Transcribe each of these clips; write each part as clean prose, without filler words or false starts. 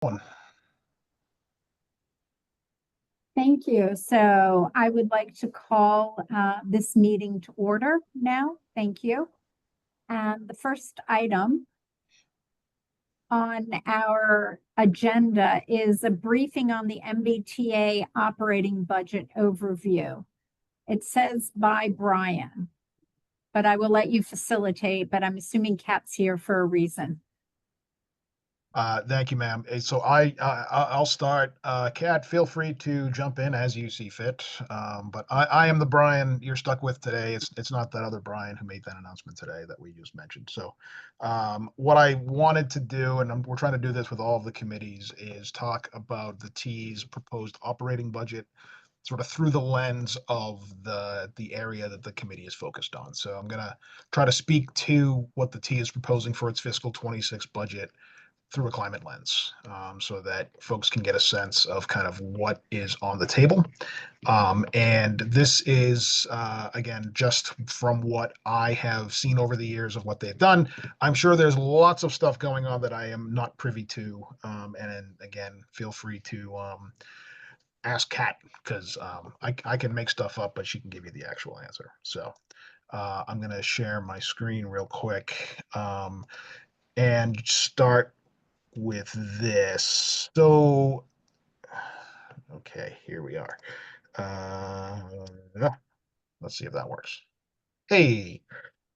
One. Thank you. So I would like to call this meeting to order now. Thank you. And the first item on our agenda is a briefing on the MBTA operating budget overview. It says by Brian, but I will let you facilitate, but I'm assuming Kat's here for a reason. Thank you, ma'am. So I'll start. Kat, feel free to jump in as you see fit. But I am the Brian you're stuck with today. It's not that other Brian who made that announcement today that we just mentioned. So what I wanted to do, and we're trying to do this with all of the committees, is talk about the T's proposed operating budget, sort of through the lens of the area that the committee is focused on. So I'm gonna try to speak to what the T is proposing for its fiscal 26 budget through a climate lens, so that folks can get a sense of kind of what is on the table. And this is, again, just from what I have seen over the years of what they've done. I'm sure there's lots of stuff going on that I am not privy to. And then, again, feel free to ask Kat, because I can make stuff up, but she can give you the actual answer. So I'm going to share my screen real quick and start with this. So, okay, here we are. Let's see if that works. Hey,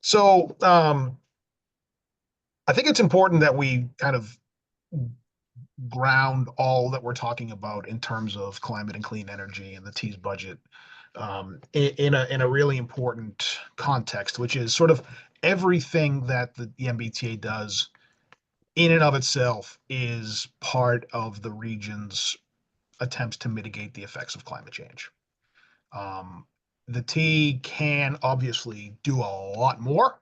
so I think it's important that we kind of ground all that we're talking about in terms of climate and clean energy and the T's budget in a really important context, which is sort of everything that the MBTA does in and of itself is part of the region's attempts to mitigate the effects of climate change. Um, the T can obviously do a lot more,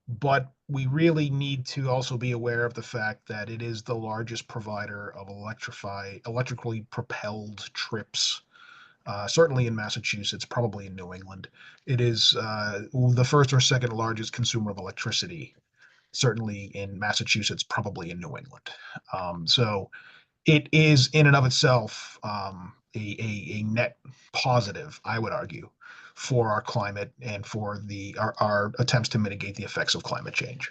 but we really need to also be aware of the fact that it is the largest provider of electrically propelled trips. Certainly in Massachusetts, probably in New England. It is the first or second largest consumer of electricity, certainly in Massachusetts, probably in New England. So it is in and of itself a net positive, I would argue, for our climate and for our attempts to mitigate the effects of climate change.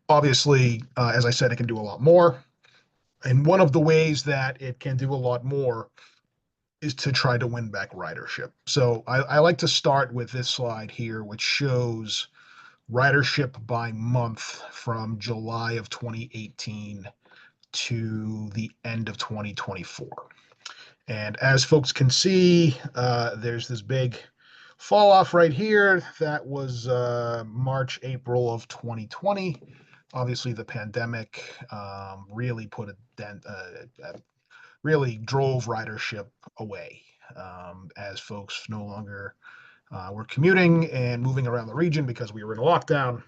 Obviously, as I said, it can do a lot more. And one of the ways that it can do a lot more is to try to win back ridership. So I like to start with this slide here, which shows ridership by month from July of 2018 to the end of 2024. And as folks can see, there's this big fall off right here. That was March, April of 2020. Obviously, the pandemic really put a dent, really drove ridership away as folks no longer were commuting and moving around the region because we were in a lockdown.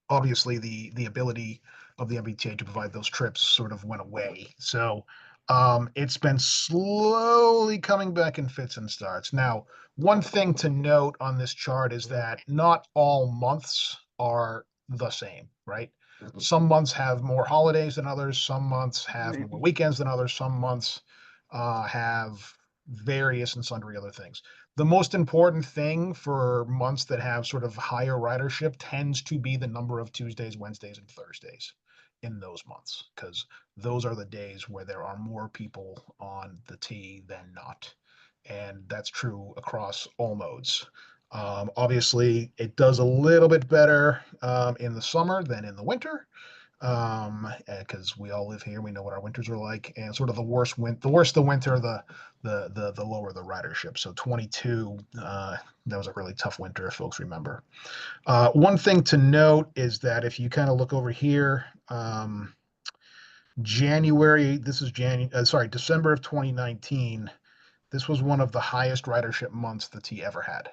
Obviously the ability of the MBTA to provide those trips sort of went away. So it's been slowly coming back in fits and starts. Now, one thing to note on this chart is that not all months are the same, right? Some months have more holidays than others. Some months have more weekends than others. Some months have various and sundry other things. The most important thing for months that have sort of higher ridership tends to be the number of Tuesdays, Wednesdays, and Thursdays in those months, because those are the days where there are more people on the T than not. And that's true across all modes. Obviously, it does a little bit better in the summer than in the winter, because we all live here, we know what our winters are like, and sort of the worse the winter, the lower the ridership. So 22, that was a really tough winter, if folks remember. One thing to note is that if you kind of look over here, January, this is December of 2019. This was one of the highest ridership months the T ever had.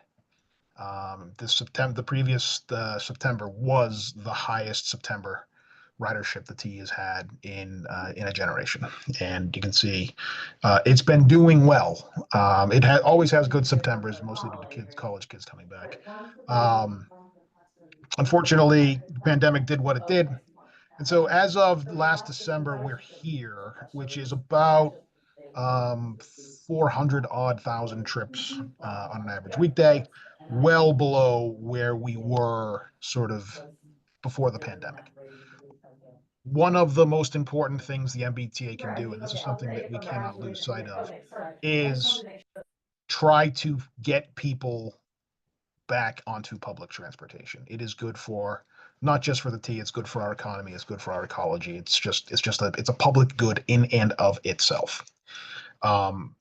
The previous September was the highest September ridership the T has had in a generation, and you can see it's been doing well. Always has good Septembers, mostly due to college kids coming back. Unfortunately, the pandemic did what it did, And so as of last December, we're here, which is about 400 odd thousand trips on an average weekday, well below where we were sort of before the pandemic. One of the most important things the MBTA can do, and this is something that we cannot lose sight of, is try to get people back onto public transportation. It is good for not just for the T, it's good for our economy, it's good for our ecology. It's a public good in and of itself.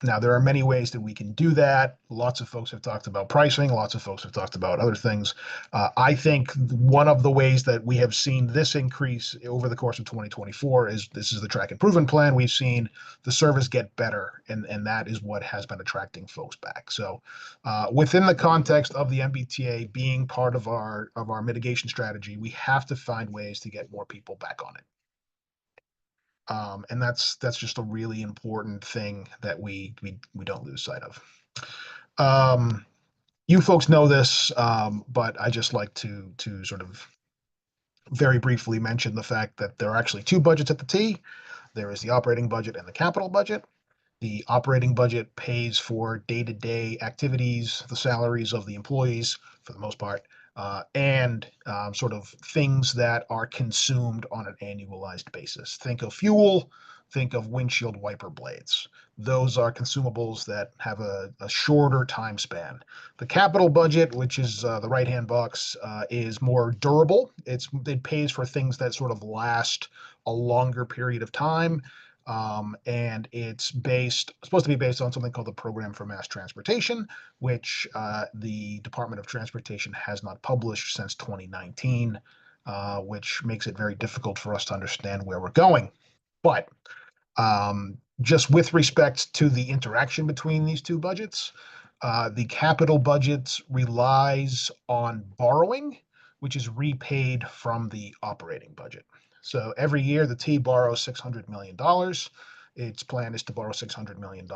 Now, there are many ways that we can do that. Lots of folks have talked about pricing. Lots of folks have talked about other things. I think one of the ways that we have seen this increase over the course of 2024 is this is the track improvement plan. We've seen the service get better, and that is what has been attracting folks back. So, within the context of the MBTA being part of our mitigation strategy, we have to find ways to get more people back on it. And that's just a really important thing that we don't lose sight of. Um, you folks know this, but I just like to sort of very briefly mention the fact that there are actually two budgets at the T. There is the operating budget and the capital budget. The operating budget pays for day-to-day activities, the salaries of the employees for the most part, and sort of things that are consumed on an annualized basis. Think of fuel, think of windshield wiper blades. Those are consumables that have a shorter time span. The capital budget, which is the right-hand box, is more durable. It pays for things that sort of last a longer period of time, and it's supposed to be based on something called the Program for Mass Transportation, which the Department of Transportation has not published since 2019, which makes it very difficult for us to understand where we're going. But just with respect to the interaction between these two budgets, the capital budget relies on borrowing, which is repaid from the operating budget. So every year the T borrows $600 million. Its plan is to borrow $600 million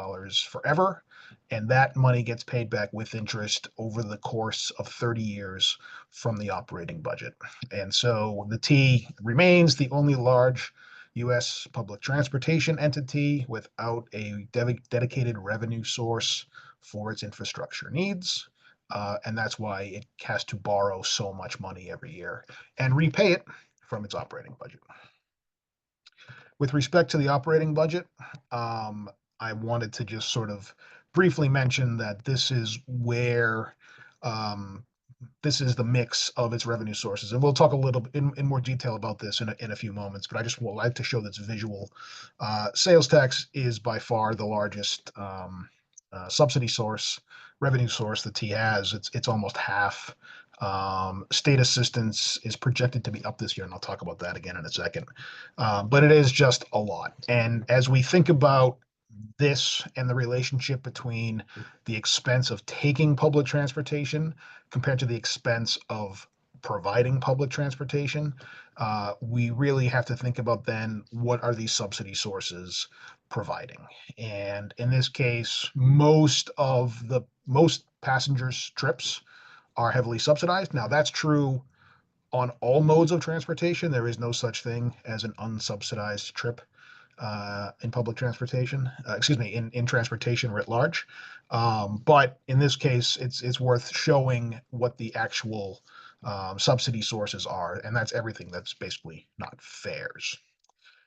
forever, and that money gets paid back with interest over the course of 30 years from the operating budget. And so the T remains the only large U.S. public transportation entity without a dedicated revenue source for its infrastructure needs. And that's why it has to borrow so much money every year and repay it from its operating budget. With respect to the operating budget, I wanted to just sort of briefly mention that this is where this is the mix of its revenue sources. And we'll talk a little in more detail about this in a few moments, but I just would like to show this visual. Sales tax is by far the largest subsidy source, revenue source the T has. It's almost half. State assistance is projected to be up this year, and I'll talk about that again in a second. But it is just a lot. And as we think about this and the relationship between the expense of taking public transportation compared to the expense of providing public transportation, we really have to think about then what are these subsidy sources providing. And in this case, most passengers' trips are heavily subsidized. Now, that's true on all modes of transportation. There is no such thing as an unsubsidized trip in public transportation, in transportation writ large. But in this case, it's worth showing what the actual subsidy sources are, and that's everything that's basically not fares.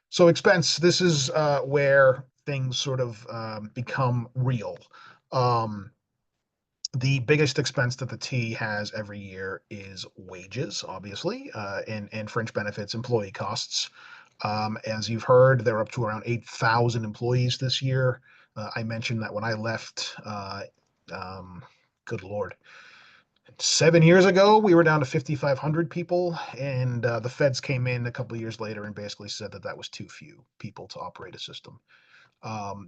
So expense, this is where things sort of become real. Um, the biggest expense that the T has every year is wages, obviously, and fringe benefits, employee costs. As you've heard, they're up to around 8,000 employees this year. I mentioned that when I left, good Lord, 7 years ago, we were down to 5,500 people, and the feds came in a couple of years later and basically said that that was too few people to operate a system.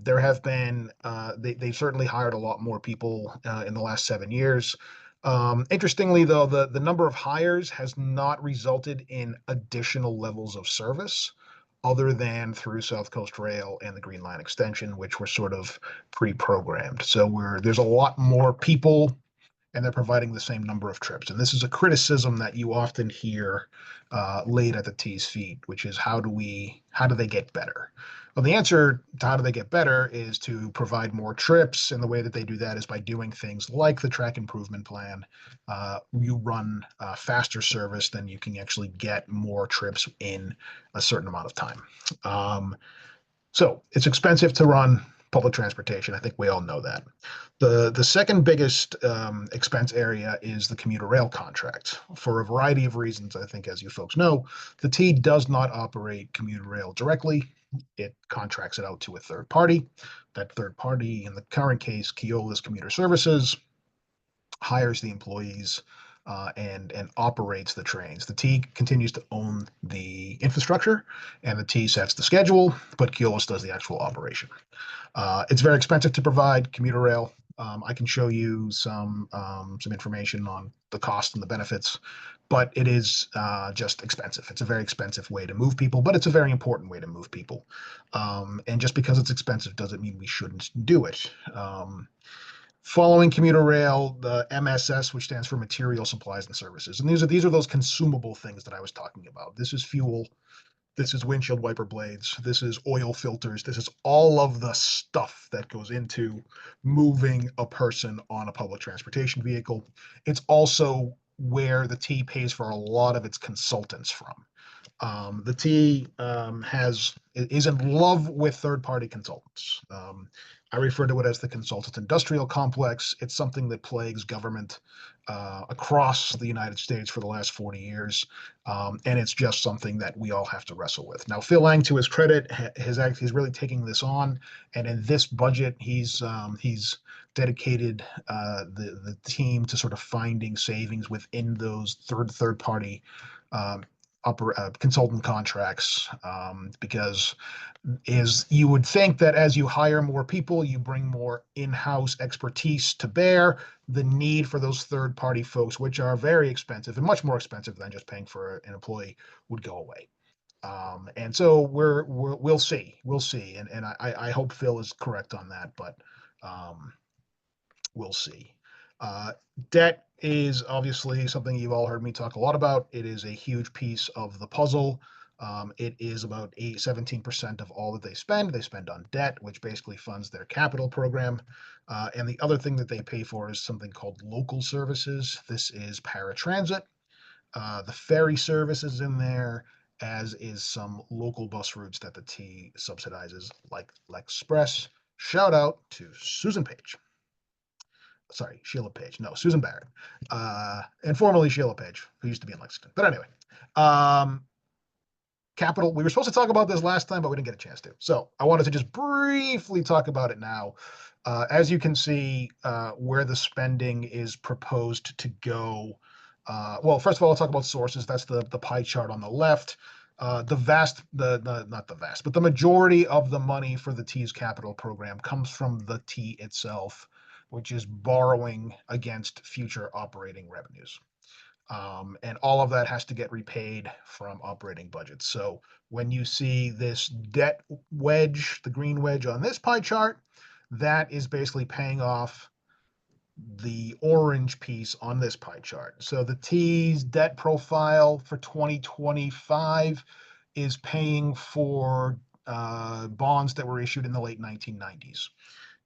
There have been, they've certainly hired a lot more people in the last 7 years. Interestingly, though, the number of hires has not resulted in additional levels of service other than through South Coast Rail and the Green Line extension, which were sort of pre-programmed. So there's a lot more people and they're providing the same number of trips. And this is a criticism that you often hear laid at the T's feet, which is how do they get better? Well, the answer to how do they get better is to provide more trips, and the way that they do that is by doing things like the track improvement plan. You run faster service, then you can actually get more trips in a certain amount of time. Um, so it's expensive to run public transportation. I think we all know that. The second biggest expense area is the commuter rail contract. For a variety of reasons, I think, as you folks know, the T does not operate commuter rail directly. It contracts it out to a third party. That third party, in the current case, Keola's Commuter Services, hires the employees and operates the trains. The T continues to own the infrastructure, and the T sets the schedule, but Keolis does the actual operation. It's very expensive to provide commuter rail. I can show you some information on the cost and the benefits, but it is just expensive. It's a very expensive way to move people, but it's a very important way to move people. And just because it's expensive doesn't mean we shouldn't do it. Following commuter rail, the MSS, which stands for material supplies and services. And these are those consumable things that I was talking about. This is fuel, this is windshield wiper blades, this is oil filters, this is all of the stuff that goes into moving a person on a public transportation vehicle. It's also where the T pays for a lot of its consultants from. The T is in love with third-party consultants. I refer to it as the consultant industrial complex. It's something that plagues government across the United States for the last 40 years, and it's just something that we all have to wrestle with. Now, Phil Lang, to his credit, he's really taking this on, and in this budget, he's dedicated the team to sort of finding savings within those third party um, consultant contracts, because is you would think that as you hire more people, you bring more in-house expertise to bear. The need for those third-party folks, which are very expensive and much more expensive than just paying for an employee, would go away. And so we'll see, and I hope Phil is correct on that, but um, we'll see. Uh, Debt is obviously something you've all heard me talk a lot about. It is a huge piece of the puzzle. It is about 17% of all that they spend. They spend on debt, which basically funds their capital program. And the other thing that they pay for is something called local services. This is paratransit. The ferry service is in there, as is some local bus routes that the T subsidizes, like Express. Shout out to Susan Page. Sorry, Sheila Page. No, Susan Barrett, and formerly Sheila Page, who used to be in Lexington. But anyway, um, capital. We were supposed to talk about this last time, but we didn't get a chance to. So I wanted to just briefly talk about it now. As you can see, where the spending is proposed to go. Well, first of all, I'll talk about sources. That's the pie chart on the left. Not the vast, but the majority of the money for the T's capital program comes from the T itself, which is borrowing against future operating revenues. And all of that has to get repaid from operating budgets. So when you see this debt wedge, the green wedge on this pie chart, that is basically paying off the orange piece on this pie chart. So the T's debt profile for 2025 is paying for bonds that were issued in the late 1990s.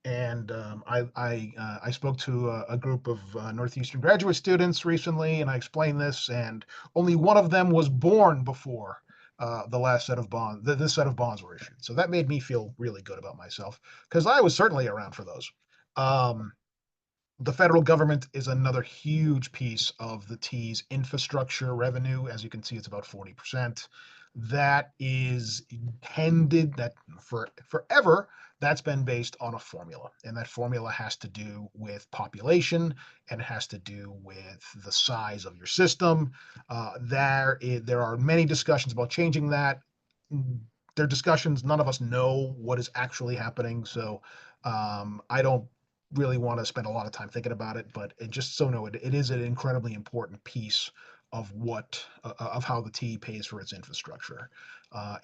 And I spoke to a group of Northeastern graduate students recently, and I explained this, and only one of them was born before the last set of bonds, this set of bonds were issued. So that made me feel really good about myself, because I was certainly around for those. Um, the federal government is another huge piece of the T's infrastructure revenue. As you can see, it's about 40%. That is tended that for forever, that's been based on a formula. And that formula has to do with population, and it has to do with the size of your system. There are many discussions about changing that. They're discussions, none of us know what is actually happening. So I don't really want to spend a lot of time thinking about it, but it just so know it is an incredibly important piece of of how the T pays for its infrastructure,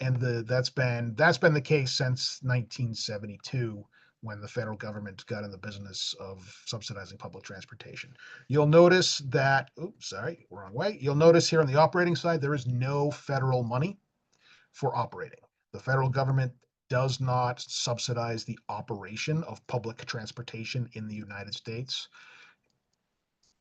and that's been the case since 1972, when the federal government got in the business of subsidizing public transportation. You'll notice that, oops, sorry, wrong way. You'll notice here on the operating side, there is no federal money for operating. The federal government does not subsidize the operation of public transportation in the United States,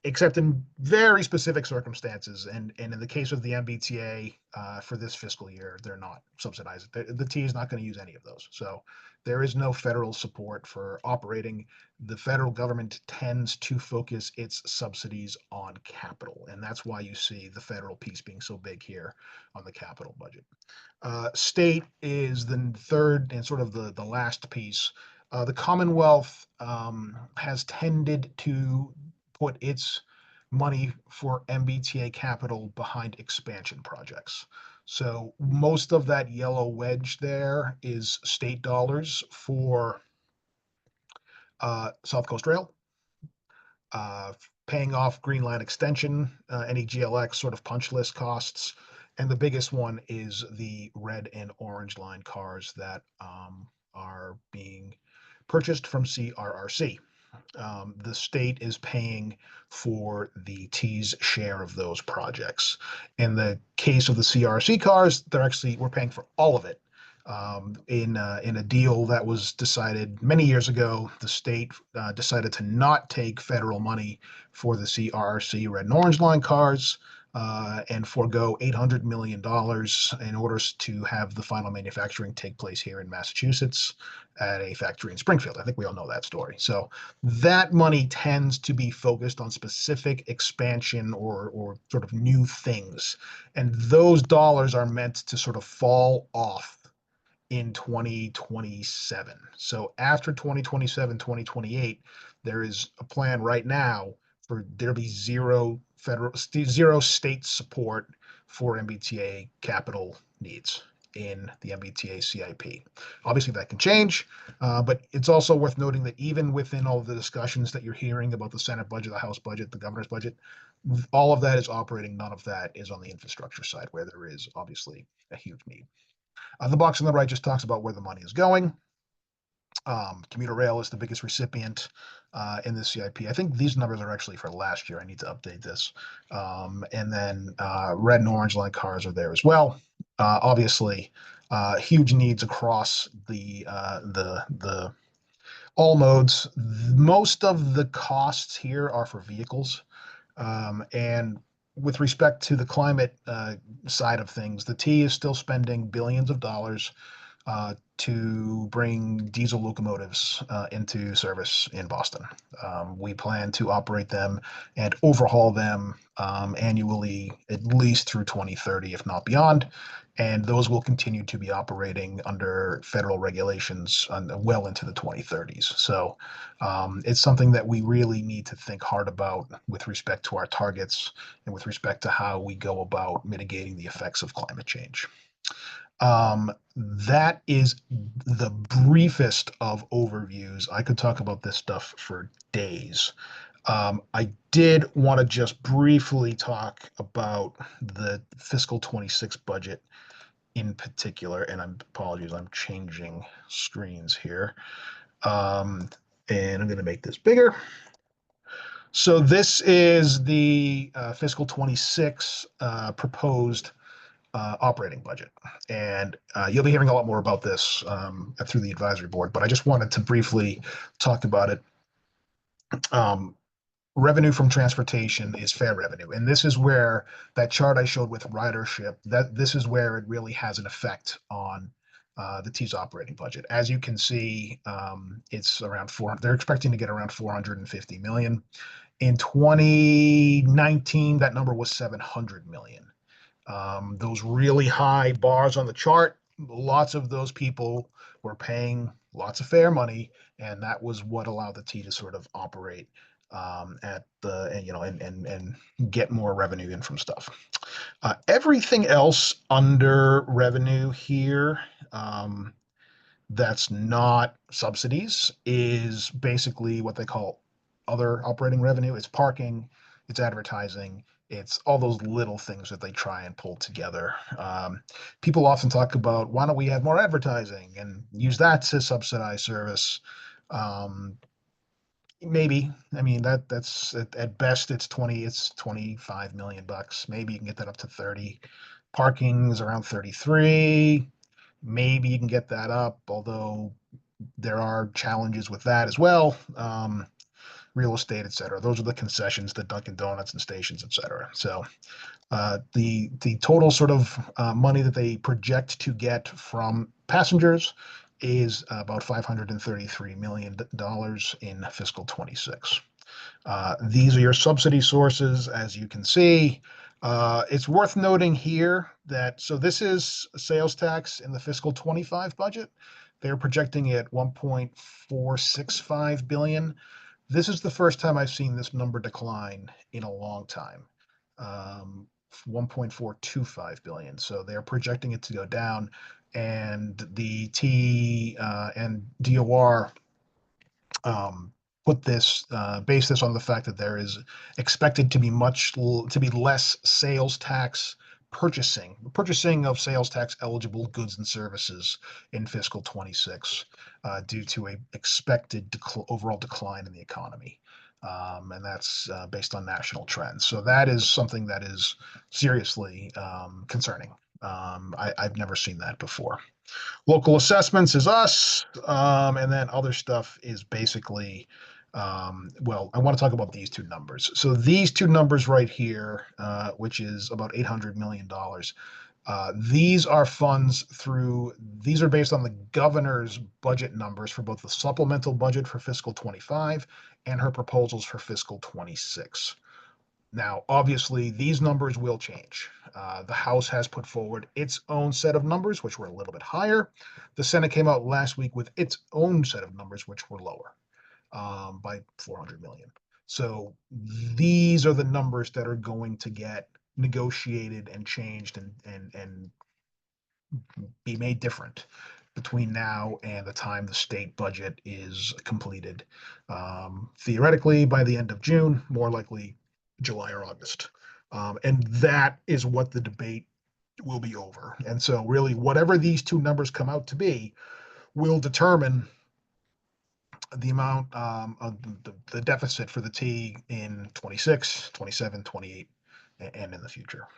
except in very specific circumstances. And in the case of the MBTA for this fiscal year, they're not subsidized. The T is not going to use any of those. So there is no federal support for operating. The federal government tends to focus its subsidies on capital. And that's why you see the federal piece being so big here on the capital budget. State is the third and sort of the last piece. The Commonwealth has tended to put its money for MBTA capital behind expansion projects. So most of that yellow wedge there is state dollars for South Coast Rail, uh, paying off Green Line extension, any GLX sort of punch list costs. And the biggest one is the red and orange line cars that are being purchased from CRRC. The state is paying for the T's share of those projects. In the case of the CRC cars, we're paying for all of it. In a deal that was decided many years ago, the state decided to not take federal money for the CRC red and orange line cars and forego $800 million in order to have the final manufacturing take place here in Massachusetts at a factory in Springfield. I think we all know that story. So that money tends to be focused on specific expansion or sort of new things. And those dollars are meant to sort of fall off in 2027. So after 2027, 2028, there is a plan right now for there to be zero state support for MBTA capital needs in the MBTA CIP. Obviously, that can change, but it's also worth noting that even within all of the discussions that you're hearing about the Senate budget, the House budget, the governor's budget, all of that is operating. None of that is on the infrastructure side, where there is obviously a huge need. The box on the right just talks about where the money is going. Commuter rail is the biggest recipient in the CIP. I think these numbers are actually for last year. I need to update this. And then red and orange line cars are there as well. Obviously, huge needs across the all modes. Most of the costs here are for vehicles. And with respect to the climate side of things, the T is still spending billions of dollars to bring diesel locomotives into service in Boston. We plan to operate them and overhaul them annually, at least through 2030, if not beyond. And those will continue to be operating under federal regulations well into the 2030s. So it's something that we really need to think hard about with respect to our targets and with respect to how we go about mitigating the effects of climate change. That is the briefest of overviews. I could talk about this stuff for days. I did want to just briefly talk about the fiscal 26 budget in particular, and apologies, I'm changing screens here. And I'm going to make this bigger. So this is the fiscal 26 proposed operating budget. And you'll be hearing a lot more about this through the advisory board, but I just wanted to briefly talk about it. Revenue from transportation is fare revenue. And this is where that chart I showed with ridership, this is where it really has an effect on the T's operating budget. As you can see, it's around they're expecting to get around 450 million. In 2019, that number was 700 million. Those really high bars on the chart, lots of those people were paying lots of fare money, and that was what allowed the T to sort of operate at the and get more revenue in from stuff. Everything else under revenue here that's not subsidies is basically what they call other operating revenue. It's parking, it's advertising, it's all those little things that they try and pull together. People often talk about, why don't we have more advertising and use that to subsidize service? Maybe. I mean, that's at best it's 25 million bucks. Maybe you can get that up to 30. Parking is around 33. Maybe you can get that up, although there are challenges with that as well. Real estate, et cetera. Those are the concessions, the Dunkin' Donuts and stations, et cetera. So the total sort of money that they project to get from passengers is about $533 million in fiscal 26. These are your subsidy sources, as you can see. It's worth noting here that, so this is sales tax in the fiscal 25 budget. They're projecting it 1.465 billion. This is the first time I've seen this number decline in a long time. 1.425 billion. So they're projecting it to go down, and the T and DOR put this base this on the fact that there is expected to be less sales tax purchasing of sales tax eligible goods and services in fiscal 26 due to a expected overall decline in the economy. And that's based on national trends. So that is something that is seriously concerning. I've never seen that before. Local assessments is us, and then other stuff is basically, well, I want to talk about these two numbers. So these two numbers right here, which is about $800 million. These are funds these are based on the governor's budget numbers for both the supplemental budget for fiscal 25 and her proposals for fiscal 26. Now, obviously, these numbers will change. The House has put forward its own set of numbers, which were a little bit higher. The Senate came out last week with its own set of numbers, which were lower by 400 million. So these are the numbers that are going to get negotiated and changed and be made different between now and the time the state budget is completed. Theoretically, by the end of June, more likely July or August. And that is what the debate will be over. And so, really, whatever these two numbers come out to be will determine the amount of the deficit for the T in 26, 27, 28, and in the future.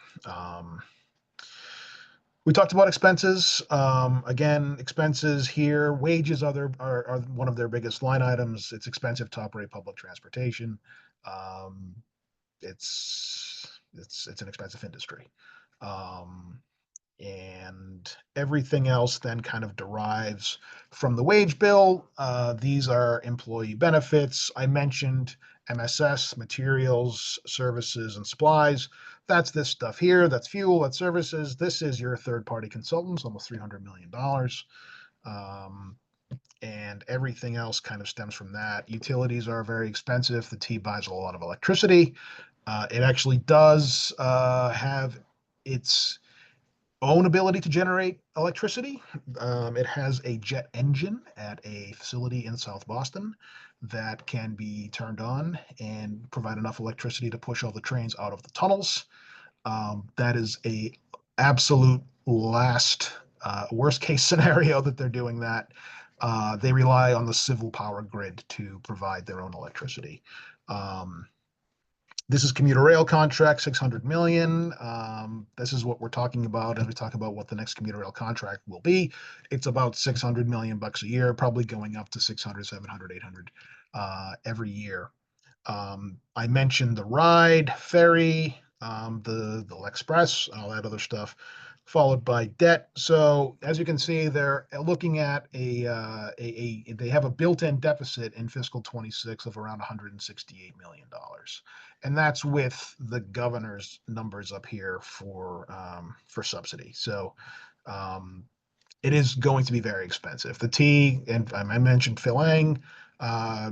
We talked about expenses. Again, expenses here, wages are one of their biggest line items. It's expensive to operate public transportation. Um, it's an expensive industry. Um, and everything else then kind of derives from the wage bill. These are employee benefits. I mentioned MSS, materials, services, and supplies. That's this stuff here. That's fuel, that's services. This is your third-party consultants, almost $300 million. And everything else kind of stems from that. Utilities are very expensive. The T buys a lot of electricity. It actually does have its own ability to generate electricity. It has a jet engine at a facility in South Boston that can be turned on and provide enough electricity to push all the trains out of the tunnels. That is a absolute last worst case scenario that they're doing that. They rely on the civil power grid to provide their own electricity. This is commuter rail contract, 600 million. This is what we're talking about as we talk about what the next commuter rail contract will be. It's about 600 million bucks a year, probably going up to 600, 700, 800 every year. I mentioned the ride, ferry, the Express, and all that other stuff, followed by debt. So as you can see, they're looking at they have a built-in deficit in fiscal 26 of around $168 million. And that's with the governor's numbers up here for subsidy. So it is going to be very expensive. The T, and I mentioned Philang,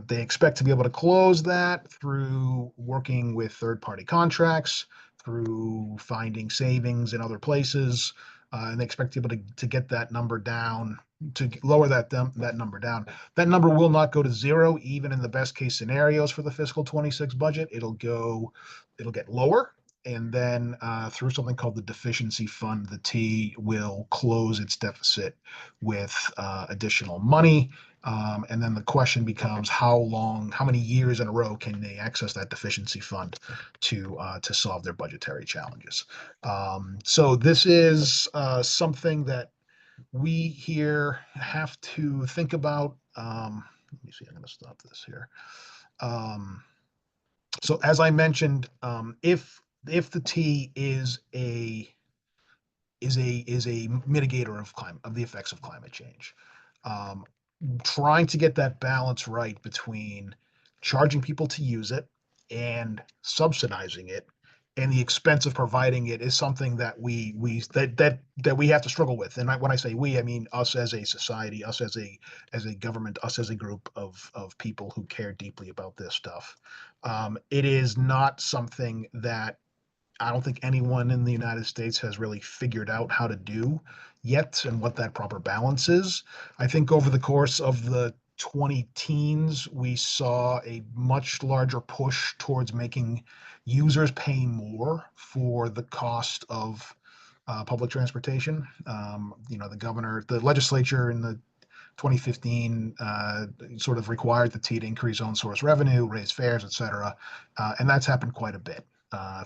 they expect to be able to close that through working with third-party contracts, through finding savings in other places, and they expect to be able to get that number down, to lower that number down. That number will not go to zero, even in the best case scenarios for the fiscal 26 budget. It'll get lower. and then through something called the deficiency fund, the T will close its deficit with additional money. And then the question becomes how many years in a row can they access that deficiency fund to solve their budgetary challenges? So this is something that we here have to think about. Let me see, I'm going to stop this here. So as I mentioned, if the T is a mitigator of the effects of climate change, um, trying to get that balance right between charging people to use it and subsidizing it and the expense of providing it is something that we have to struggle with. And when I say we, I mean us as a society, us as a government, us as a group of people who care deeply about this stuff. It is not something that I don't think anyone in the United States has really figured out how to do yet and what that proper balance is. I think over the course of the 20 teens, we saw a much larger push towards making users pay more for the cost of public transportation. The legislature in the 2015 sort of required the T to increase own source revenue, raise fares, et cetera. And that's happened quite a bit.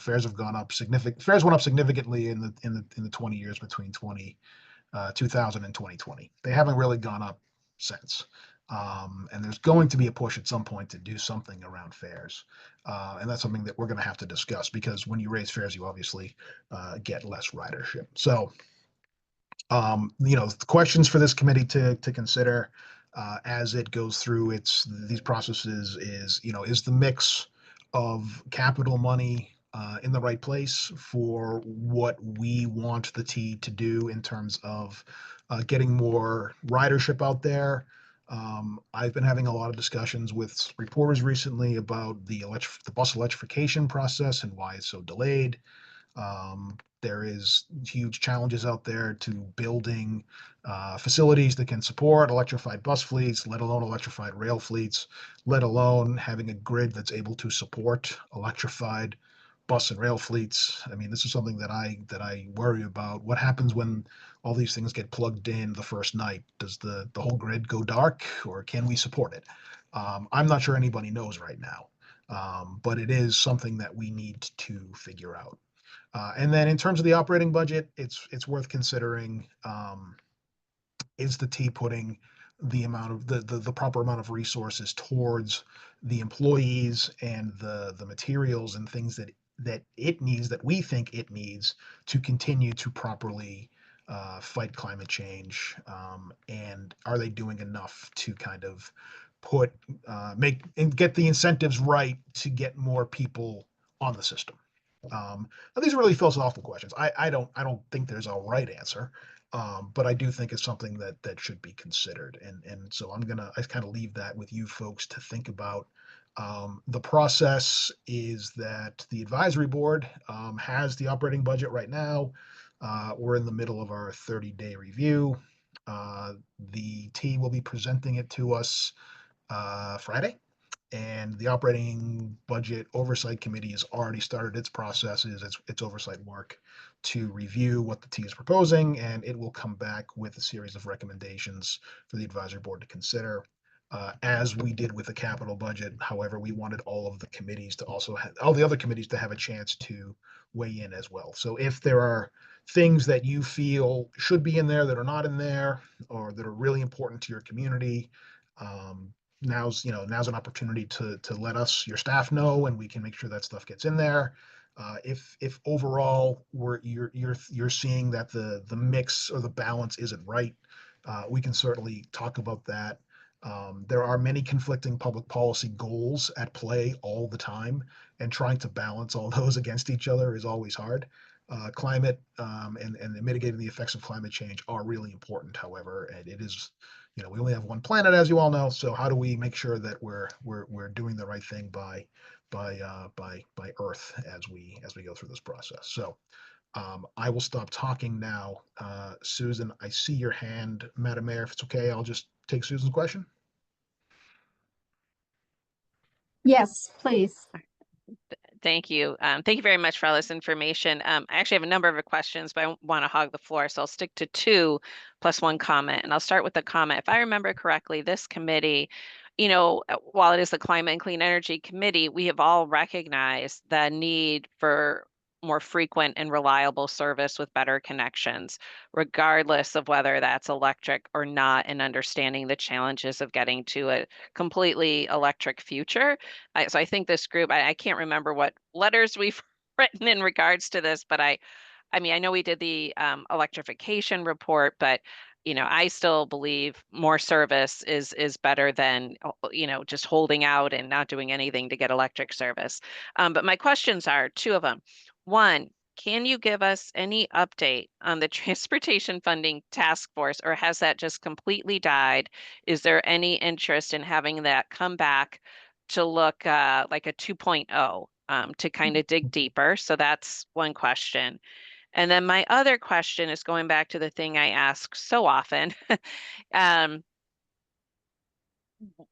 Fares have gone up significant. Fares went up significantly in the 20 years between 2000 and 2020. They haven't really gone up since. And there's going to be a push at some point to do something around fares. And that's something that we're going to have to discuss because when you raise fares, you obviously get less ridership. So the questions for this committee to consider as it goes through these processes is the mix of capital money in the right place for what we want the T to do in terms of getting more ridership out there. I've been having a lot of discussions with reporters recently about the bus electrification process and why it's so delayed. There is huge challenges out there to building facilities that can support electrified bus fleets, let alone electrified rail fleets, let alone having a grid that's able to support electrified bus and rail fleets. I mean, this is something that I worry about. What happens when all these things get plugged in the first night? Does the whole grid go dark, or can we support it? I'm not sure anybody knows right now, but it is something that we need to figure out. And then in terms of the operating budget, it's worth considering, is the T putting the proper amount of resources towards the employees and the materials and things that it needs, that we think it needs to continue to properly fight climate change, and are they doing enough to kind of make and get the incentives right to get more people on the system? These are really philosophical questions. I don't think there's a right answer, but I do think it's something that should be considered. And so I kind of leave that with you folks to think about. The process is that the advisory board has the operating budget right now. We're in the middle of our 30-day review. The T will be presenting it to us Friday. And the operating budget oversight committee has already started its processes, its oversight work to review what the T is proposing, and it will come back with a series of recommendations for the advisory board to consider. As we did with the capital budget, however, we wanted all of the committees to also have all the other committees to have a chance to weigh in as well. So if there are things that you feel should be in there that are not in there, or that are really important to your community, um, now's an opportunity to let us, your staff, know, and we can make sure that stuff gets in there. If overall you're seeing that the mix or the balance isn't right, we can certainly talk about that. There are many conflicting public policy goals at play all the time, and trying to balance all those against each other is always hard. Climate and mitigating the effects of climate change are really important, however, and it is, we only have one planet, as you all know. So how do we make sure that we're doing the right thing by Earth as we go through this process? So I will stop talking now. Susan, I see your hand, Madam Mayor. If it's okay, I'll just take Susan's question. Yes, please. Thank you. Thank you very much for all this information. I actually have a number of questions, but I want to hog the floor, so I'll stick to two plus one comment. And I'll start with the comment. If I remember correctly, this committee, while it is the Climate and Clean Energy Committee, we have all recognized the need for more frequent and reliable service with better connections, regardless of whether that's electric or not, and understanding the challenges of getting to a completely electric future. So I think this group, I can't remember what letters we've written in regards to this, but I mean, I know we did the electrification report, but I still believe more service is better than just holding out and not doing anything to get electric service. But my questions are two of them. One, can you give us any update on the Transportation Funding Task Force, or has that just completely died? Is there any interest in having that come back to look like a 2.0 to kind of dig deeper? So that's one question. And then my other question is going back to the thing I ask so often. um,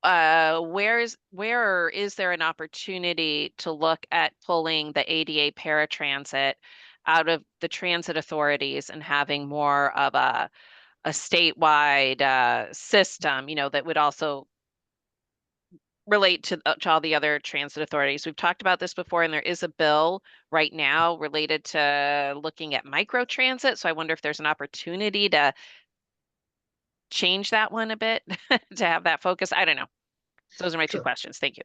where is there an opportunity to look at pulling the ADA paratransit out of the transit authorities and having more of a statewide system, that would also relate to all the other transit authorities? We've talked about this before, and there is a bill right now related to looking at microtransit. So I wonder if there's an opportunity to change that one a bit to have that focus. I don't know. Those are my two Sure. questions. Thank you.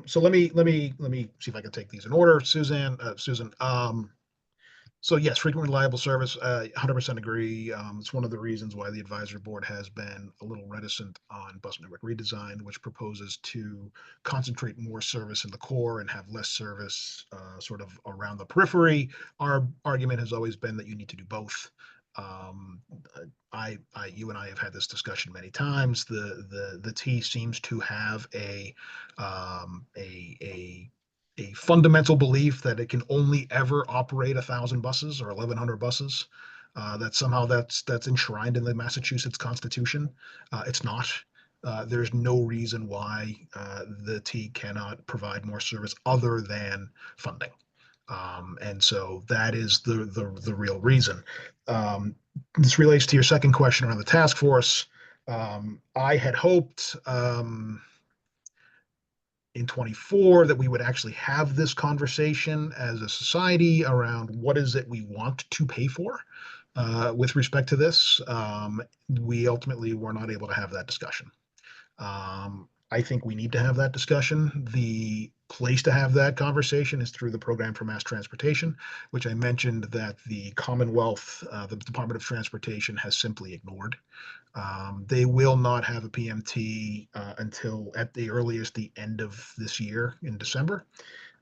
So let me see if I can take these in order. Susan. So yes, frequent reliable service, 100% agree. It's one of the reasons why the advisory board has been a little reticent on bus network redesign, which proposes to concentrate more service in the core and have less service sort of around the periphery. Our argument has always been that you need to do both. Um, you and I have had this discussion many times. The T seems to have um, a, a a fundamental belief that it can only ever operate 1,000 buses or 1,100 buses. That somehow that's enshrined in the Massachusetts Constitution. It's not. There's no reason why the T cannot provide more service other than funding. And so that is the real reason. This relates to your second question around the task force. I had hoped in 24 that we would actually have this conversation as a society around what is it we want to pay for with respect to this. We ultimately were not able to have that discussion. I think we need to have that discussion. The place to have that conversation is through the program for mass transportation, which I mentioned that the Commonwealth, the Department of Transportation has simply ignored. They will not have a PMT until at the earliest the end of this year in December.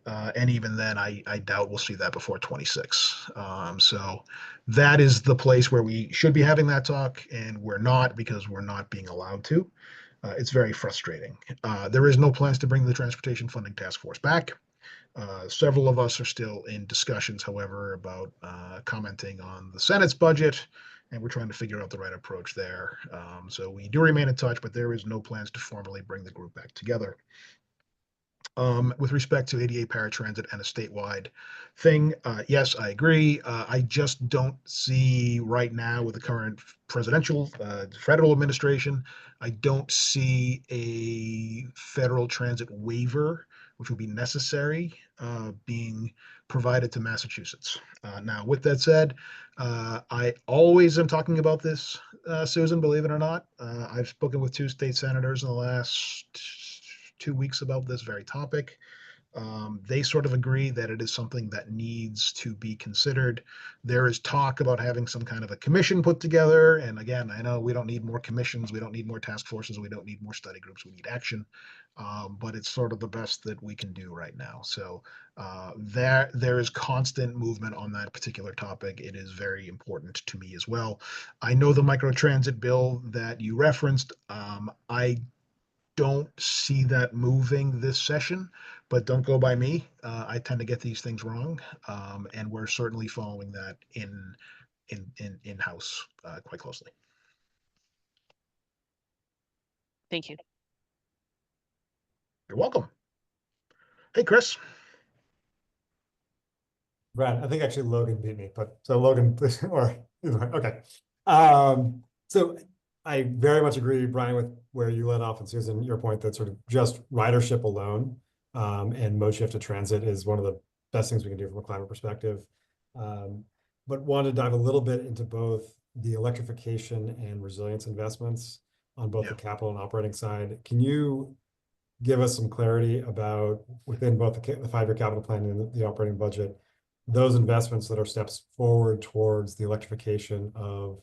And even then, I doubt we'll see that before 26. So that is the place where we should be having that talk, and we're not because we're not being allowed to. It's very frustrating. There is no plans to bring the Transportation Funding Task Force back. Several of us are still in discussions, however, about commenting on the Senate's budget, and we're trying to figure out the right approach there. So we do remain in touch, but there is no plans to formally bring the group back together. With respect to ADA paratransit and a statewide thing, yes, I agree. I just don't see right now with the current presidential federal administration, I don't see a federal transit waiver, which would be necessary, being provided to Massachusetts. Now, with that said, I always am talking about this, Susan, believe it or not. I've spoken with two state senators in the last 2 weeks about this very topic. They sort of agree that it is something that needs to be considered. There is talk about having some kind of a commission put together. And again, I know we don't need more commissions, we don't need more task forces, we don't need more study groups, we need action. But it's sort of the best that we can do right now. So there is constant movement on that particular topic. It is very important to me as well. I know the microtransit bill that you referenced. I don't see that moving this session, but don't go by me. I tend to get these things wrong, and we're certainly following that in house quite closely. Thank you. You're welcome. Hey, Chris. Brad, I think actually Logan beat me, but so Logan, or either way, okay. So I very much agree, Brian, with where you led off, and Susan, your point that sort of just ridership alone, and mode shift to transit is one of the best things we can do from a climate perspective. But wanted to dive a little bit into both the electrification and resilience investments on both Yeah. the capital and operating side. Can you give us some clarity about within both the 5-year capital plan and the operating budget, those investments that are steps forward towards the electrification of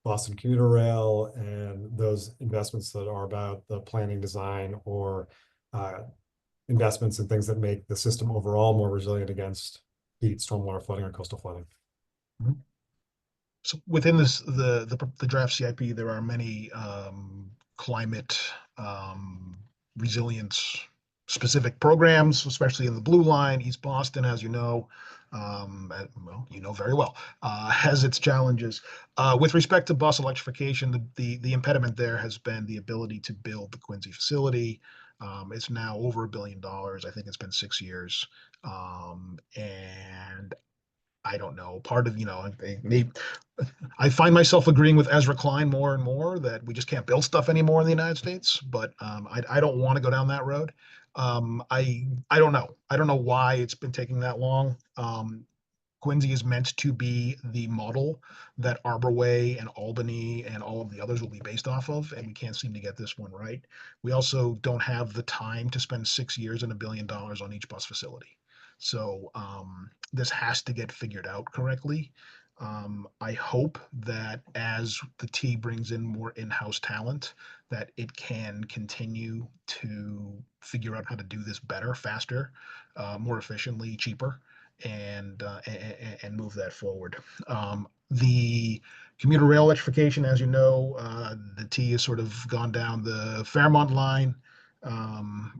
Boston commuter rail, and those investments that are about the planning design or investments in things that make the system overall more resilient against heat, stormwater flooding, or coastal flooding. So within this, the draft CIP, there are many climate resilience specific programs, especially in the Blue Line. East Boston, as you know, well, you know very well, has its challenges. With respect to bus electrification, the impediment there has been the ability to build the Quincy facility. It's now over $1 billion. I think it's been 6 years. And I don't know, part of, maybe I find myself agreeing with Ezra Klein more and more that we just can't build stuff anymore in the United States, but I don't want to go down that road. I don't know. I don't know why it's been taking that long. Quincy is meant to be the model that Arbor Way and Albany and all of the others will be based off of, and we can't seem to get this one right. We also don't have the time to spend 6 years and $1 billion on each bus facility. So this has to get figured out correctly. I hope that as the T brings in more in-house talent, that it can continue to figure out how to do this better, faster, more efficiently, cheaper, and move that forward. The commuter rail electrification, as you know, the T has sort of gone down the Fairmont line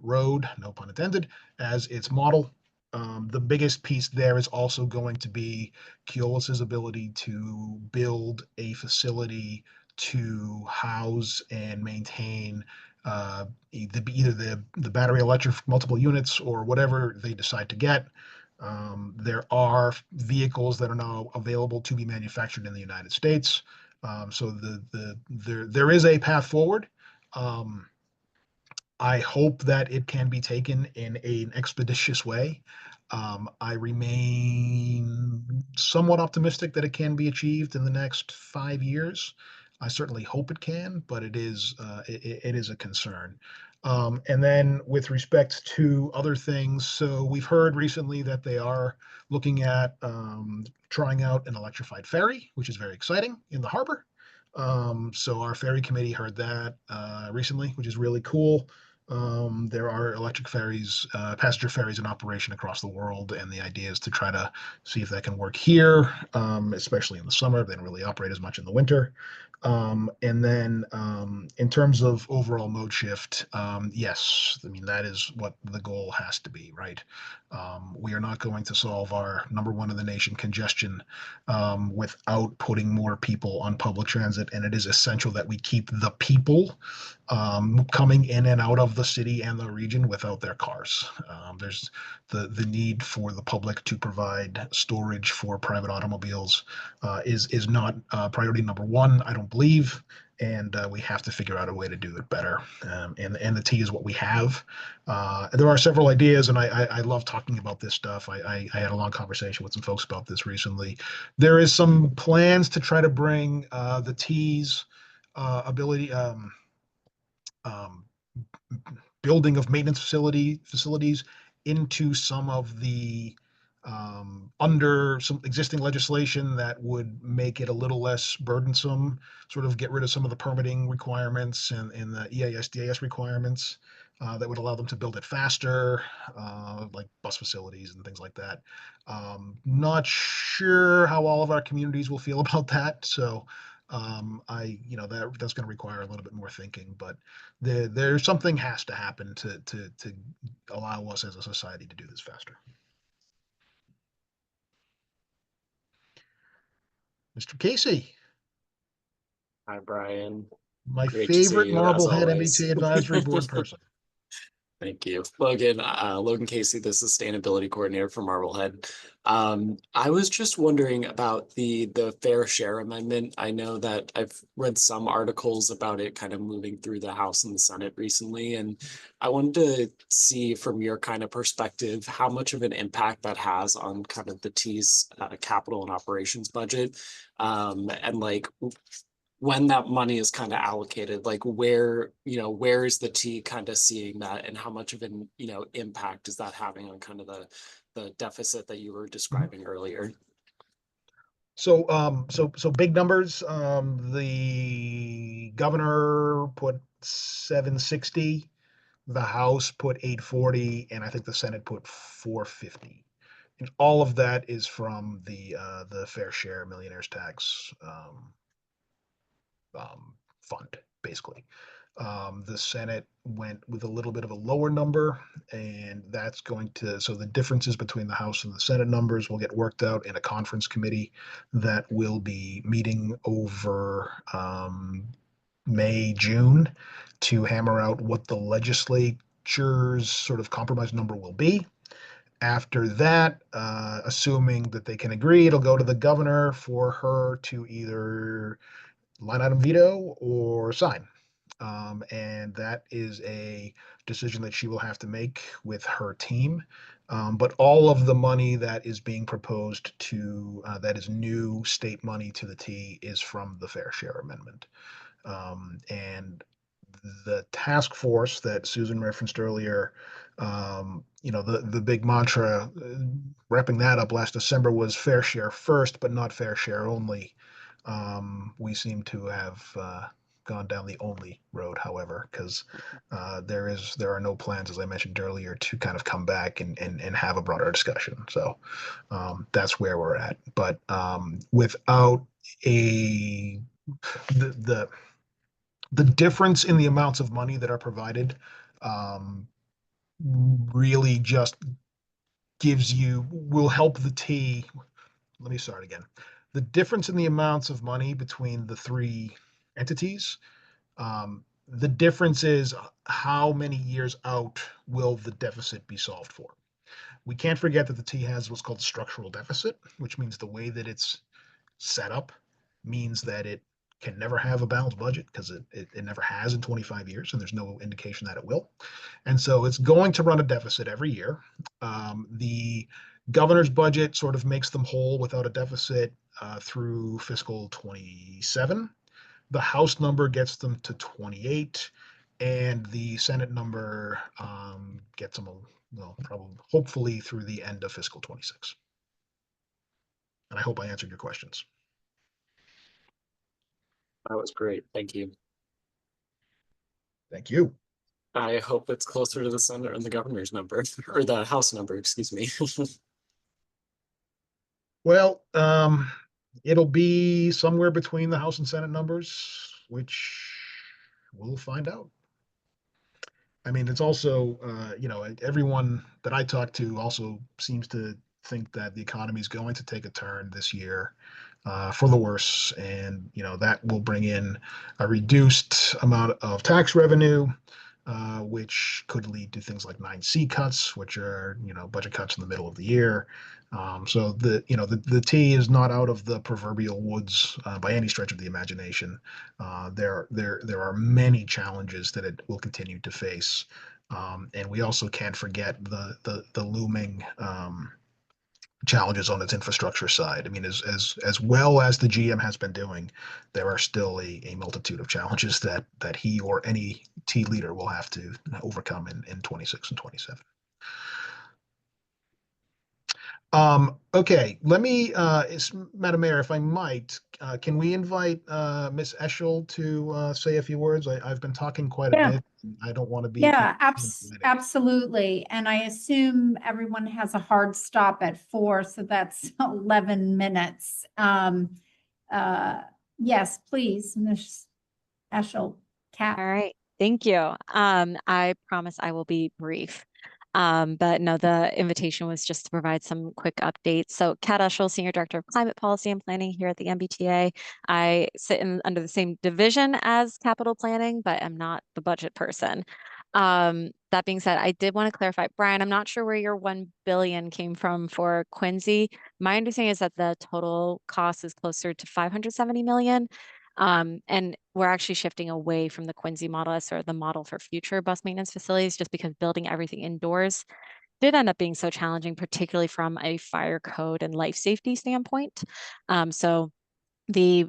road, no pun intended, as its model. The biggest piece there is also going to be Keolis's ability to build a facility to house and maintain either the battery electric multiple units or whatever they decide to get. There are vehicles that are now available to be manufactured in the United States. So there is a path forward. I hope that it can be taken in an expeditious way. I remain somewhat optimistic that it can be achieved in the next 5 years. I certainly hope it can, but it is a concern. And then with respect to other things, so we've heard recently that they are looking at trying out an electrified ferry, which is very exciting in the harbor. So our ferry committee heard that recently, which is really cool. There are electric ferries, passenger ferries in operation across the world, and the idea is to try to see if that can work here, especially in the summer. They don't really operate as much in the winter. And then in terms of overall mode shift, yes, I mean, that is what the goal has to be, right? We are not going to solve our number one in the nation congestion without putting more people on public transit. And it is essential that we keep the people coming in and out of the city and the region without their cars. There's the need for the public to provide storage for private automobiles is not priority number one, I don't believe, and we have to figure out a way to do it better. And the T is what we have. There are several ideas, and I love talking about this stuff. I had a long conversation with some folks about this recently. There is some plans to try to bring the T's ability. Um, Building of maintenance facilities into some of the under some existing legislation that would make it a little less burdensome, sort of get rid of some of the permitting requirements and the EIS/DAS requirements that would allow them to build it faster, like bus facilities and things like that. Not sure how all of our communities will feel about that. So that's going to require a little bit more thinking, but there's something has to happen to allow us as a society to do this faster. Mr. Casey, Hi, Brian. my Great to see favorite you as Marblehead always. MBTA advisory board person. Thank you. Logan, Logan Casey, the sustainability coordinator for Marblehead. I was just wondering about the fair share amendment. I know that I've read some articles about it kind of moving through the House and the Senate recently, and I wanted to see from your kind of perspective how much of an impact that has on kind of the T's capital and operations budget, and like when that money is kind of allocated, like where, where is the T kind of seeing that, and how much of an, impact is that having on kind of the deficit that you were describing earlier? So, so big numbers. The governor put 760, the House put 840, and I think the Senate put 450. And all of that is from the fair share millionaires tax fund, basically. The Senate went with a little bit of a lower number, and that's going to, so the differences between the House and the Senate numbers will get worked out in a conference committee that will be meeting over May, June to hammer out what the legislature's sort of compromise number will be. After that, assuming that they can agree, it'll go to the governor for her to either line item veto or sign. And that is a decision that she will have to make with her team. But all of the money that is being proposed that is new state money to the T is from the fair share amendment. And the task force that Susan referenced earlier, the big mantra, wrapping that up last December, was fair share first, but not fair share only. We seem to have gone down the only road, however, because there are no plans, as I mentioned earlier, to kind of come back and have a broader discussion. So that's where we're at. But without the difference in the amounts of money that are provided really just will help the T. Let me start again. The difference in the amounts of money between the three entities, the difference is how many years out will the deficit be solved for. We can't forget that the T has what's called structural deficit, which means the way that it's set up means that it can never have a balanced budget because it never has in 25 years, and there's no indication that it will. And so it's going to run a deficit every year. The governor's budget sort of makes them whole without a deficit through fiscal 27. The House number gets them to 28, and the Senate number gets them, probably, hopefully, through the end of fiscal 26. And I hope I answered your questions. That was great. Thank you. Thank you. I hope it's closer to the Senate and the governor's number, or the House number, excuse me. Well, it'll be somewhere between the House and Senate numbers, which we'll find out. I mean, it's also, everyone that I talk to also seems to think that the economy is going to take a turn this year for the worse. And, that will bring in a reduced amount of tax revenue, which could lead to things like 9C cuts, which are, budget cuts in the middle of the year. So the T is not out of the proverbial woods by any stretch of the imagination. There are many challenges that it will continue to face, and we also can't forget the looming challenges on its infrastructure side. I mean, as well as the GM has been doing, there are still a multitude of challenges that he or any T leader will have to overcome in 26 and 27. Okay, let me, Madam Mayor, if I might, can we invite Ms. Eschel to say a few words? I've been talking quite a bit. I don't want to be. Yeah, absolutely. And I assume everyone has a hard stop at 4, so that's 11 minutes. Yes, please, Ms. Eschel. All right, thank you. I promise I will be brief. But no, the invitation was just to provide some quick updates. So Kat Eschel, Senior Director of Climate Policy and Planning here at the MBTA. I sit under the same division as capital planning, but am not the budget person. That being said, I did want to clarify, Brian, I'm not sure where your 1 billion came from for Quincy. My understanding is that the total cost is closer to 570 million. And we're actually shifting away from the Quincy model as sort of the model for future bus maintenance facilities, just because building everything indoors did end up being so challenging, particularly from a fire code and life safety standpoint. So the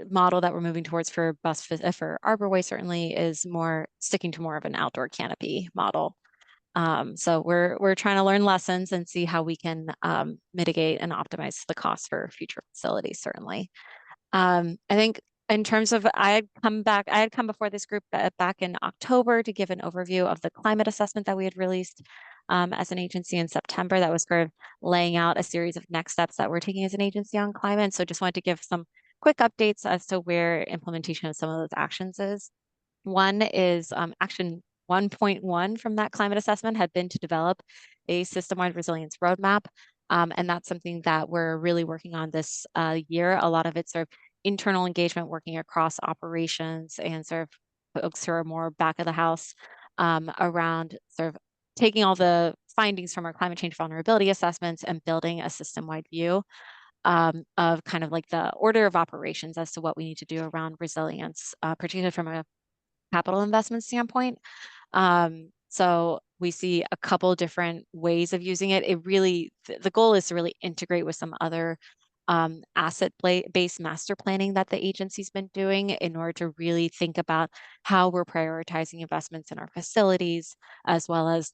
model that we're moving towards for for Arborway certainly is more sticking to more of an outdoor canopy model. So we're trying to learn lessons and see how we can mitigate and optimize the cost for future facilities, certainly. I think in terms of, I had come before this group back in October to give an overview of the climate assessment that we had released as an agency in September. That was sort of laying out a series of next steps that we're taking as an agency on climate. So just wanted to give some quick updates as to where implementation of some of those actions is. One is action 1.1 from that climate assessment had been to develop a system-wide resilience roadmap. And that's something that we're really working on this year. A lot of it's sort of internal engagement, working across operations and sort of folks who are more back of the house around sort of taking all the findings from our climate change vulnerability assessments and building a system-wide view of kind of like the order of operations as to what we need to do around resilience, particularly from a capital investment standpoint. So we see a couple different ways of using it. It really, the goal is to really integrate with some other asset-based master planning that the agency's been doing in order to really think about how we're prioritizing investments in our facilities, as well as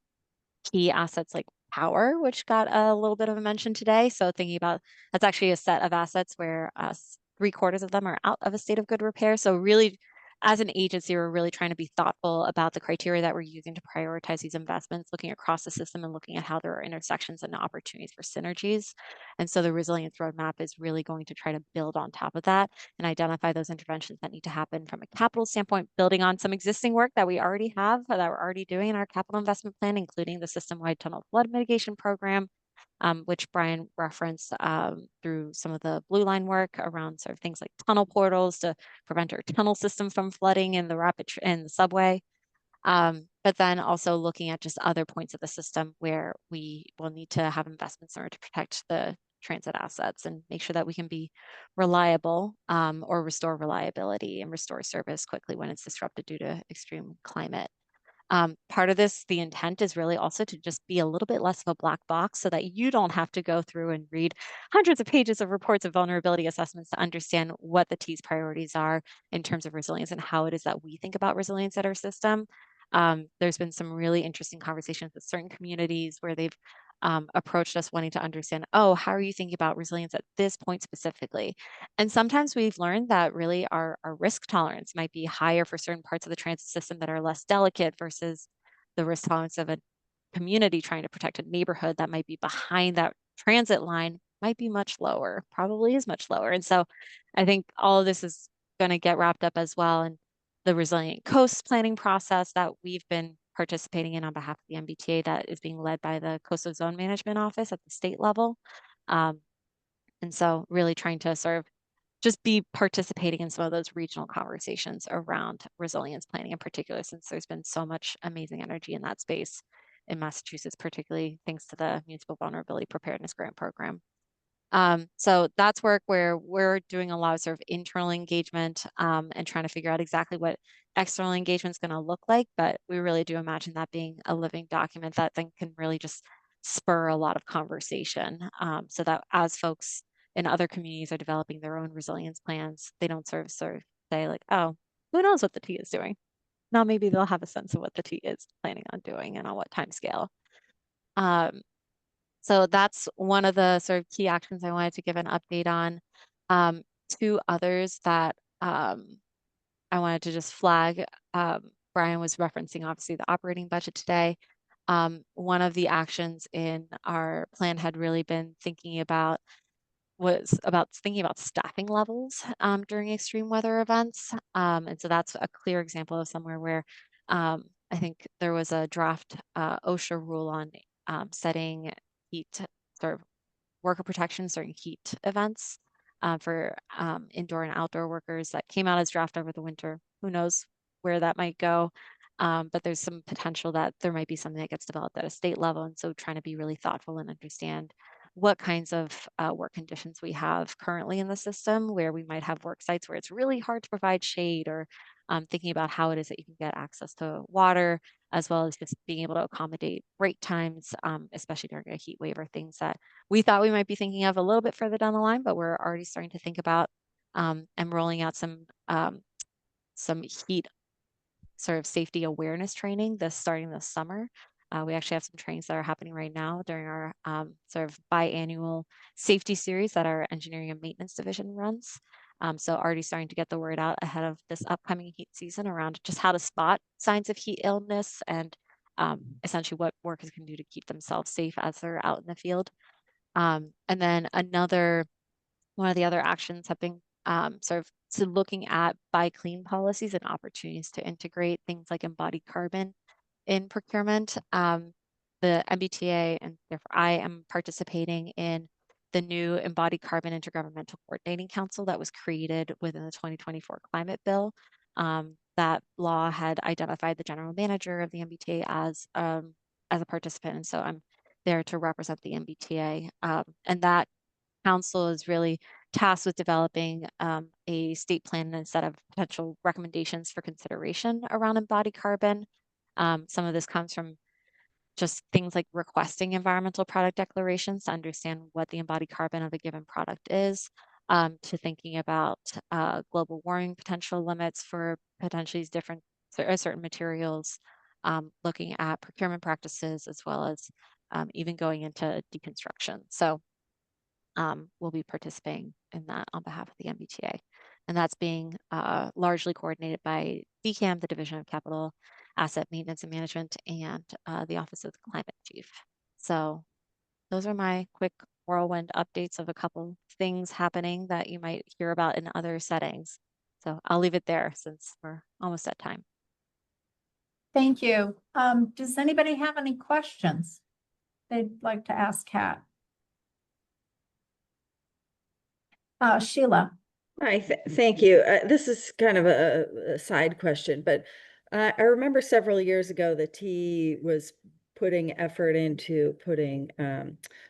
key assets like power, which got a little bit of a mention today. So thinking about, that's actually a set of assets where 3/4 of them are out of a state of good repair. So really, as an agency, we're really trying to be thoughtful about the criteria that we're using to prioritize these investments, looking across the system and looking at how there are intersections and opportunities for synergies. And so the resilience roadmap is really going to try to build on top of that and identify those interventions that need to happen from a capital standpoint, building on some existing work that we already have, that we're already doing in our capital investment plan, including the system-wide tunnel flood mitigation program, which Brian referenced through some of the Blue Line work around sort of things like tunnel portals to prevent our tunnel system from flooding in the in the subway. But then also looking at just other points of the system where we will need to have investments in order to protect the transit assets and make sure that we can be reliable or restore reliability and restore service quickly when it's disrupted due to extreme climate. Part of this, the intent is really also to just be a little bit less of a black box so that you don't have to go through and read hundreds of pages of reports of vulnerability assessments to understand what the T's priorities are in terms of resilience and how it is that we think about resilience at our system. There's been some really interesting conversations with certain communities where they've approached us wanting to understand, oh, how are you thinking about resilience at this point specifically? And sometimes we've learned that really our risk tolerance might be higher for certain parts of the transit system that are less delicate versus the risk tolerance of a community trying to protect a neighborhood that might be behind that transit line might be much lower, probably is much lower. And so I think all of this is going to get wrapped up as well in the resilient coast planning process that we've been participating in on behalf of the MBTA that is being led by the Coastal Zone Management Office at the state level. And so really trying to sort of just be participating in some of those regional conversations around resilience planning in particular, since there's been so much amazing energy in that space in Massachusetts, particularly thanks to the Municipal Vulnerability Preparedness Grant Program. So that's work where we're doing a lot of sort of internal engagement and trying to figure out exactly what external engagement is going to look like. But we really do imagine that being a living document that then can really just spur a lot of conversation so that as folks in other communities are developing their own resilience plans, they don't sort of say like, oh, who knows what the T is doing? Now maybe they'll have a sense of what the T is planning on doing and on what time scale. So that's one of the sort of key actions I wanted to give an update on. Two others that I wanted to just flag. Brian was referencing obviously the operating budget today. One of the actions in our plan had really been thinking about staffing levels during extreme weather events. And so that's a clear example of somewhere where I think there was a draft OSHA rule on setting heat sort of worker protection during heat events for indoor and outdoor workers that came out as draft over the winter. Who knows where that might go. But there's some potential that there might be something that gets developed at a state level. And so trying to be really thoughtful and understand what kinds of work conditions we have currently in the system, where we might have work sites where it's really hard to provide shade, or thinking about how it is that you can get access to water, as well as just being able to accommodate break times, especially during a heat wave, or things that we thought we might be thinking of a little bit further down the line, but we're already starting to think about, and rolling out some heat sort of safety awareness training starting this summer. We actually have some trainings that are happening right now during our sort of biannual safety series that our engineering and maintenance division runs. So already starting to get the word out ahead of this upcoming heat season around just how to spot signs of heat illness, and essentially what workers can do to keep themselves safe as they're out in the field. And then one of the other actions have been sort of looking at buy clean policies and opportunities to integrate things like embodied carbon in procurement. The MBTA, and therefore I am participating in the new Embodied Carbon Intergovernmental Coordinating Council that was created within the 2024 climate bill. That law had identified the general manager of the MBTA as a participant, and so I'm there to represent the MBTA. And that council is really tasked with developing a state plan and a set of potential recommendations for consideration around embodied carbon. Some of this comes from just things like requesting environmental product declarations to understand what the embodied carbon of a given product is, to thinking about global warming potential limits for potentially different certain materials, looking at procurement practices, as well as even going into deconstruction. So will be participating in that on behalf of the MBTA. And that's being largely coordinated by DCAM, the Division of Capital Asset Maintenance and Management, and the Office of the Climate Chief. So those are my quick whirlwind updates of a couple things happening that you might hear about in other settings. So I'll leave it there since we're almost at time. Thank you. Does anybody have any questions they'd like to ask Kat? Sheila. Hi, thank you. This is kind of a side question, but I remember several years ago the T was putting effort into putting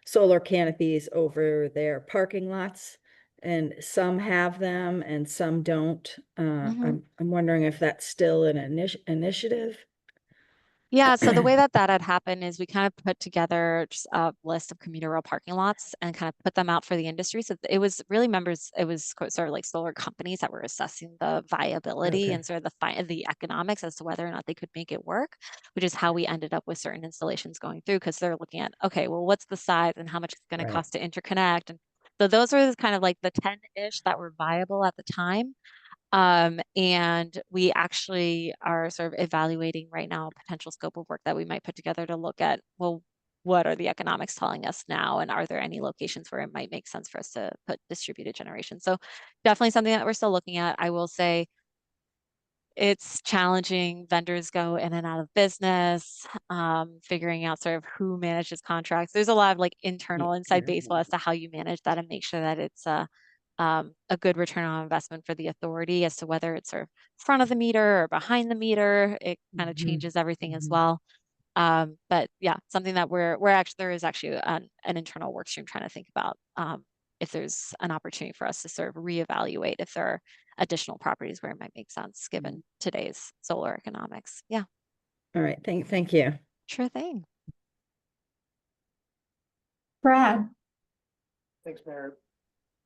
solar canopies over their parking lots, and some have them and some don't. I'm wondering if that's still an initiative. Yeah, so the way that had happened is we kind of put together just a list of commuter rail parking lots and kind of put them out for the industry. So it was really sort of like solar companies that were assessing the viability and sort of the economics as to whether or not they could make it work, which is how we ended up with certain installations going through, because they're looking at, okay, well, what's the size and how much it's going to cost to interconnect? And so those are kind of like the 10-ish that were viable at the time. And we actually are sort of evaluating right now a potential scope of work that we might put together to look at, well, what are the economics telling us now? And are there any locations where it might make sense for us to put distributed generation? So definitely something that we're still looking at. I will say it's challenging. Vendors go in and out of business, figuring out sort of who manages contracts. There's a lot of like internal inside baseball as to how you manage that and make sure that it's a good return on investment for the authority as to whether it's sort of front of the meter or behind the meter. It kind of changes everything as well. But yeah, something that there is actually an internal work stream trying to think about if there's an opportunity for us to sort of reevaluate if there are additional properties where it might make sense given today's solar economics. Yeah. All right. Thank you. Sure thing. Brad. Thanks, Mayor.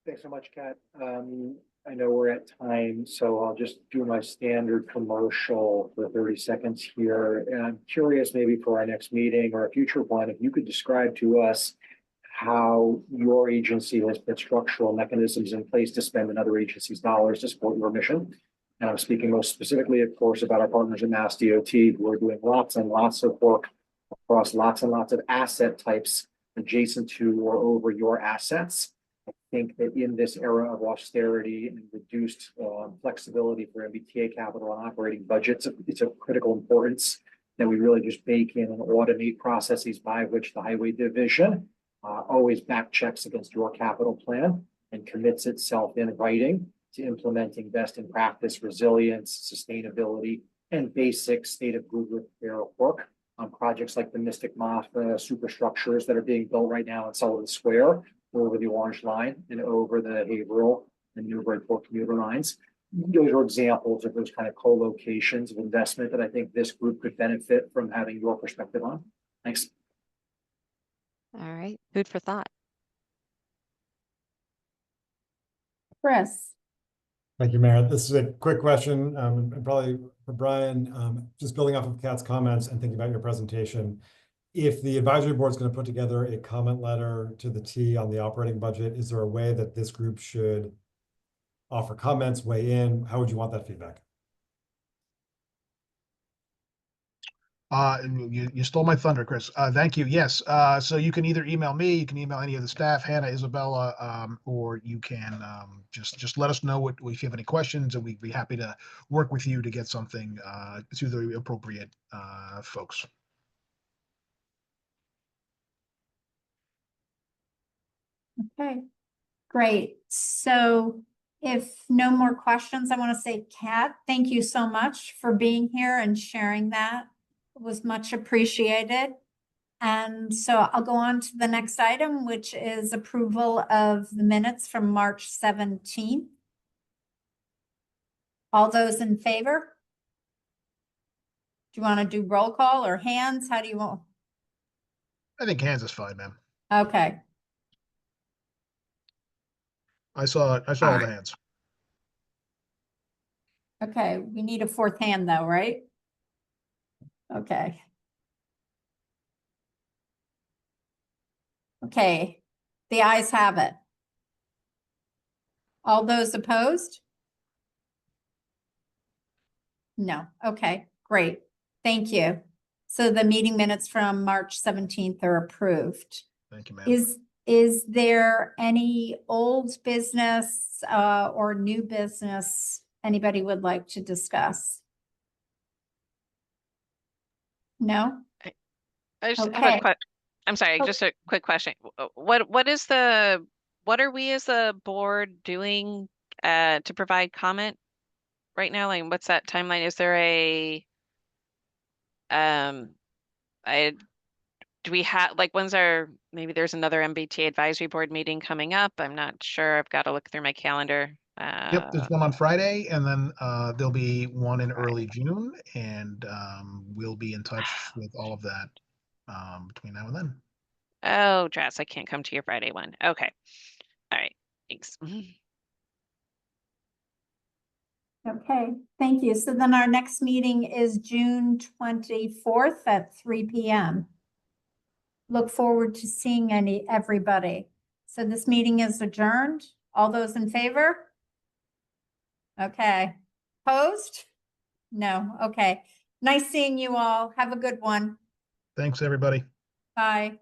Thanks so much, Kat. I know we're at time, so I'll just do my standard commercial for 30 seconds here. And I'm curious, maybe for our next meeting or a future one, if you could describe to us how your agency has put structural mechanisms in place to spend another agency's dollars to support your mission. And I'm speaking most specifically, of course, about our partners at Mass DOT, who are doing lots and lots of work across lots and lots of asset types adjacent to or over your assets. I think that in this era of austerity and reduced flexibility for MBTA capital and operating budgets, it's of critical importance that we really just bake in and automate processes by which the highway division always back checks against your capital plan and commits itself in writing to implementing best in practice, resilience, sustainability, and basic state of good repair work on projects like the Mystic Moth superstructures that are being built right now in Sullivan Square, over the Orange Line and over the Haverhill and Newburyport commuter lines. Those are examples of those kind of co-locations of investment that I think this group could benefit from having your perspective on. Thanks. All right, food for thought. Chris. Thank you, Mayor. This is a quick question, and probably for Brian, just building off of Kat's comments and thinking about your presentation. If the advisory board is going to put together a comment letter to the T on the operating budget, is there a way that this group should offer comments, weigh in? How would you want that feedback? You stole my thunder, Chris. Thank you. Yes. So you can either email me, you can email any of the staff, Hannah, Isabella, or you can just let us know if you have any questions, and we'd be happy to work with you to get something to the appropriate folks. Okay, great. So if no more questions, I want to say, Kat, thank you so much for being here and sharing that. It was much appreciated. And so I'll go on to the next item, which is approval of the minutes from March 17th. All those in favor? Do you want to do roll call or hands? How do you want? I think hands is fine, man. Okay. I saw all the hands. Okay, we need a fourth hand though, right? Okay. Okay, the ayes have it. All those opposed? No, okay, great. Thank you. So the meeting minutes from March 17th are approved. Thank you, ma'am. Is there any old business or new business anybody would like to discuss? No? I just have Okay. a I'm sorry, Oh. just a quick question. What are we as a board doing to provide comment right now? Like, what's that timeline? Is there a do we have, like, maybe there's another MBTA advisory board meeting coming up? I'm not sure. I've got to look through my calendar. Yep, there's one on Friday, and then there'll be one in Right. early June, and we'll be in touch with all of that between now and then. Oh, Dress, I can't come to your Friday one. Okay. All right. Thanks. Okay, thank you. So then our next meeting is June 24th at 3 p.m. Look forward to seeing everybody. So this meeting is adjourned. All those in favor? Okay. Opposed? No. Okay. Nice seeing you all. Have a good one. Thanks, everybody. Bye.